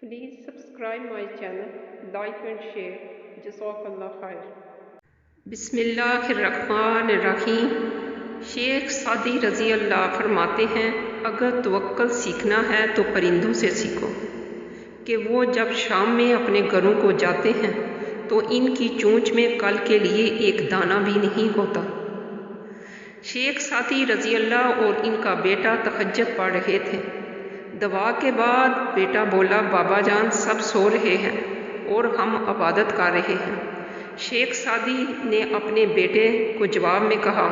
Please subscribe my channel, like and share. Jazakallah khair. بسم اللہ الرحمن الرحیم۔ شیخ سعدی رضی اللہ فرماتے ہیں، اگر توکل سیکھنا ہے تو پرندوں سے سیکھو کہ وہ جب شام میں اپنے گھروں کو جاتے ہیں تو ان کی چونچ میں کل کے لیے ایک دانہ بھی نہیں ہوتا۔ شیخ سعدی رضی اللہ اور ان کا بیٹا تہجد پڑھ رہے تھے۔ دعا کے بعد بیٹا بولا، بابا جان سب سو رہے ہیں اور ہم عبادت کر رہے ہیں۔ شیخ سعدی نے اپنے بیٹے کو جواب میں کہا،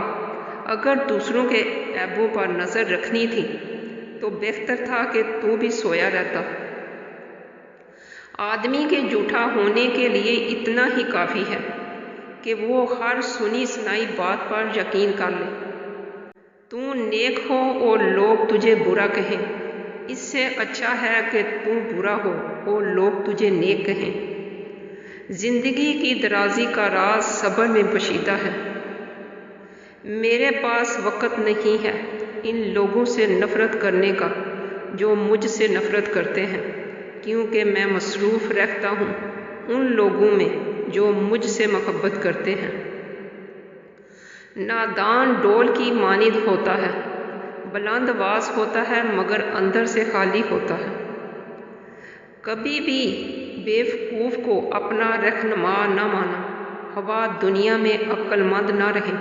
اگر دوسروں کے عیبوں پر نظر رکھنی تھی تو بہتر تھا کہ تو بھی سویا رہتا۔ آدمی کے جھوٹا ہونے کے لیے اتنا ہی کافی ہے کہ وہ ہر سنی سنائی بات پر یقین کر لے۔ تو نیک ہو اور لوگ تجھے برا کہیں، اس سے اچھا ہے کہ تو برا ہو اور لوگ تجھے نیک کہیں۔ زندگی کی درازی کا راز صبر میں پوشیدہ ہے۔ میرے پاس وقت نہیں ہے ان لوگوں سے نفرت کرنے کا جو مجھ سے نفرت کرتے ہیں، کیونکہ میں مصروف رہتا ہوں ان لوگوں میں جو مجھ سے محبت کرتے ہیں۔ نادان ڈول کی مانند ہوتا ہے، بلند آواز ہوتا ہے مگر اندر سے خالی ہوتا ہے۔ کبھی بھی بیوقوف کو اپنا رہنما نہ مانا۔ ہوا دنیا میں عقل مند نہ رہیں،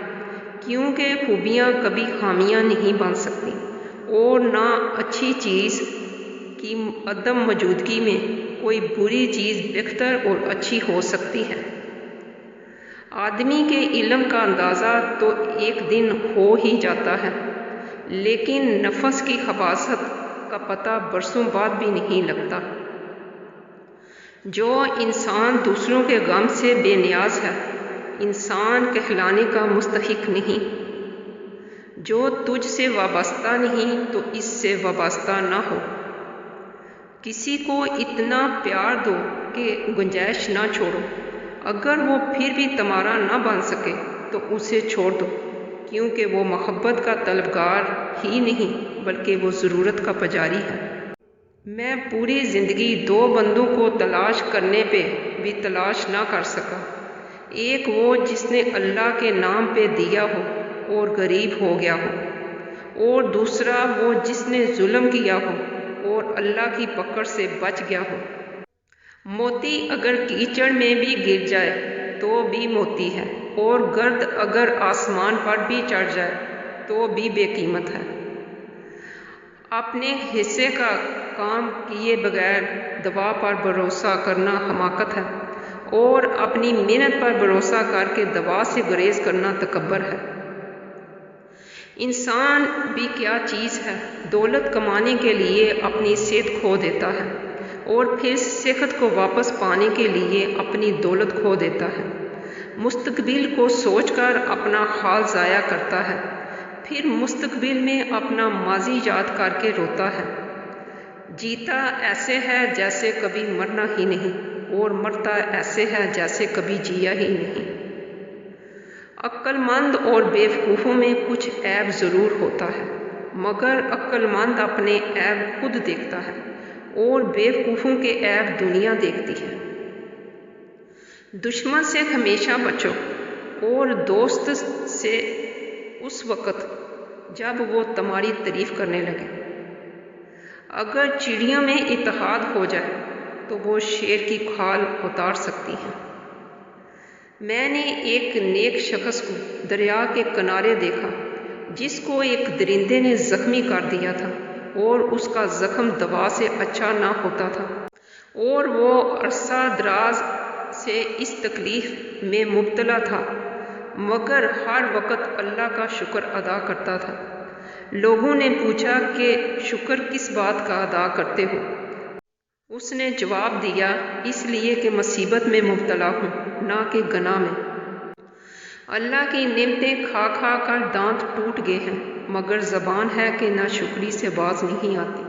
کیونکہ خوبیاں کبھی خامیاں نہیں بن سکتی اور نہ اچھی چیز کی عدم موجودگی میں کوئی بری چیز بہتر اور اچھی ہو سکتی ہے۔ آدمی کے علم کا اندازہ تو ایک دن ہو ہی جاتا ہے، لیکن نفس کی خباثت کا پتہ برسوں بعد بھی نہیں لگتا۔ جو انسان دوسروں کے غم سے بے نیاز ہے، انسان کہلانے کا مستحق نہیں۔ جو تجھ سے وابستہ نہیں تو اس سے وابستہ نہ ہو۔ کسی کو اتنا پیار دو کہ گنجائش نہ چھوڑو۔ اگر وہ پھر بھی تمہارا نہ بن سکے تو اسے چھوڑ دو، کیونکہ وہ محبت کا طلبگار ہی نہیں بلکہ وہ ضرورت کا پجاری ہے۔ میں پوری زندگی دو بندوں کو تلاش کرنے پہ بھی تلاش نہ کر سکا، ایک وہ جس نے اللہ کے نام پہ دیا ہو اور غریب ہو گیا ہو، اور دوسرا وہ جس نے ظلم کیا ہو اور اللہ کی پکڑ سے بچ گیا ہو۔ موتی اگر کیچڑ میں بھی گر جائے تو بھی موتی ہے، اور گرد اگر آسمان پر بھی چڑھ جائے تو بھی بے قیمت ہے۔ اپنے حصے کا کام کیے بغیر دوا پر بھروسہ کرنا حماقت ہے، اور اپنی محنت پر بھروسہ کر کے دوا سے گریز کرنا تکبر ہے۔ انسان بھی کیا چیز ہے، دولت کمانے کے لیے اپنی صحت کھو دیتا ہے اور پھر صحت کو واپس پانے کے لیے اپنی دولت کھو دیتا ہے۔ مستقبل کو سوچ کر اپنا حال ضائع کرتا ہے، پھر مستقبل میں اپنا ماضی یاد کر کے روتا ہے۔ جیتا ایسے ہے جیسے کبھی مرنا ہی نہیں، اور مرتا ایسے ہے جیسے کبھی جیا ہی نہیں۔ عقل مند اور بیوقوفوں میں کچھ عیب ضرور ہوتا ہے، مگر عقل مند اپنے عیب خود دیکھتا ہے اور بیوقوفوں کے عیب دنیا دیکھتی ہے۔ دشمن سے ہمیشہ بچو اور دوست سے اس وقت جب وہ تمہاری تعریف کرنے لگے۔ اگر چڑیوں میں اتحاد ہو جائے تو وہ شیر کی کھال اتار سکتی ہیں۔ میں نے ایک نیک شخص کو دریا کے کنارے دیکھا جس کو ایک درندے نے زخمی کر دیا تھا، اور اس کا زخم دوا سے اچھا نہ ہوتا تھا، اور وہ عرصہ دراز سے اس تکلیف میں مبتلا تھا، مگر ہر وقت اللہ کا شکر ادا کرتا تھا۔ لوگوں نے پوچھا کہ شکر کس بات کا ادا کرتے ہو؟ اس نے جواب دیا، اس لیے کہ مصیبت میں مبتلا ہوں، نہ کہ گناہ میں۔ اللہ کی نعمتیں کھا کھا کر دانت ٹوٹ گئے ہیں، مگر زبان ہے کہ نہ شکری سے باز نہیں آتی۔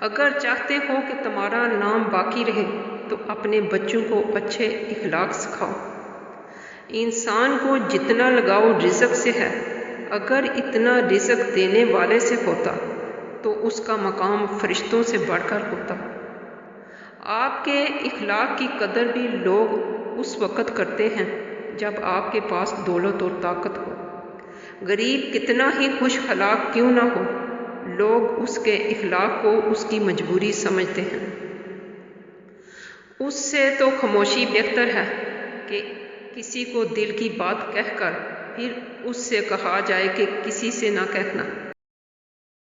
اگر چاہتے ہو کہ تمہارا نام باقی رہے تو اپنے بچوں کو اچھے اخلاق سکھاؤ۔ انسان کو جتنا لگاؤ رزق سے ہے، اگر اتنا رزق دینے والے سے ہوتا تو اس کا مقام فرشتوں سے بڑھ کر ہوتا۔ آپ کے اخلاق کی قدر بھی لوگ اس وقت کرتے ہیں جب آپ کے پاس دولت اور طاقت ہو۔ غریب کتنا ہی خوش اخلاق کیوں نہ ہو، لوگ اس کے اخلاق کو اس کی مجبوری سمجھتے ہیں۔ اس سے تو خاموشی بہتر ہے کہ کسی کو دل کی بات کہہ کر پھر اس سے کہا جائے کہ کسی سے نہ کہنا۔